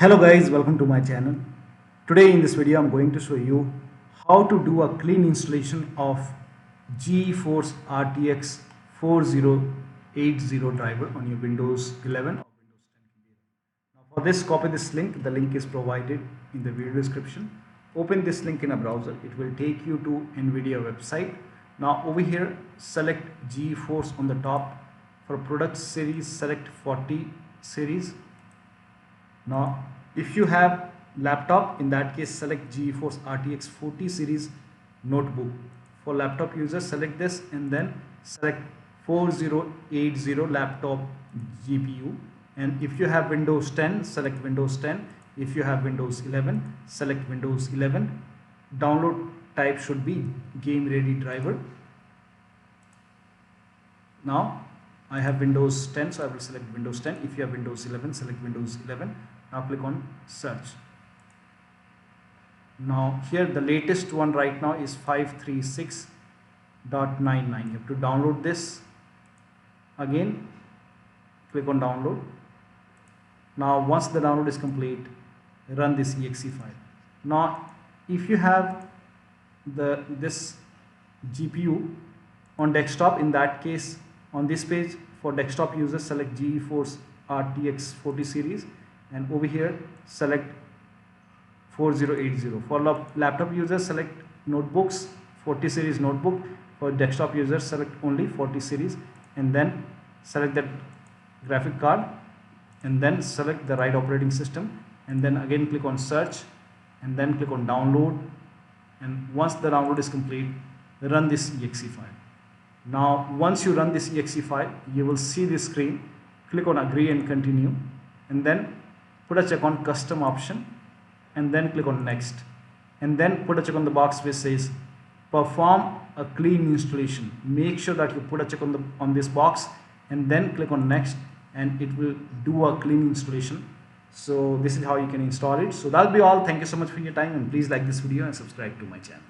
Hello guys, welcome to my channel. Today in this video I'm going to show you how to do a clean installation of GeForce RTX 4080 driver on your Windows 11 or Windows 10 computer. Now for this, copy this link. The link is provided in the video description. Open this link in a browser. It will take you to NVIDIA website. Now over here, select GeForce on the top. For product series, select 40 series. Now if you have laptop, in that case select GeForce RTX 40 series notebook. For laptop users, select this and then select 4080 laptop GPU. And if you have Windows 10, select Windows 10. If you have Windows 11, select Windows 11. Download type should be game ready driver. Now I have Windows 10, so I will select Windows 10. If you have Windows 11, select Windows 11. Now click on search. Now here the latest one right now is 536.99. You have to download this. Again click on download. Now once the download is complete, run this exe file. Now if you have this GPU on desktop, in that case on this page for desktop users, select GeForce RTX 40 series and over here select 4080. For laptop users, select notebooks 40 series notebook. For desktop users, select only 40 series and then select that graphic card and then select the right operating system and then again click on search and then click on download, and once the download is complete, run this exe file. Now once you run this exe file, you will see this screen. Click on agree and continue and then put a check on custom option and then click on next and then put a check on the box which says perform a clean installation. Make sure that you put a check on this box and then click on next and it will do a clean installation. So this is how you can install it. So that'll be all. Thank you so much for your time and please like this video and subscribe to my channel.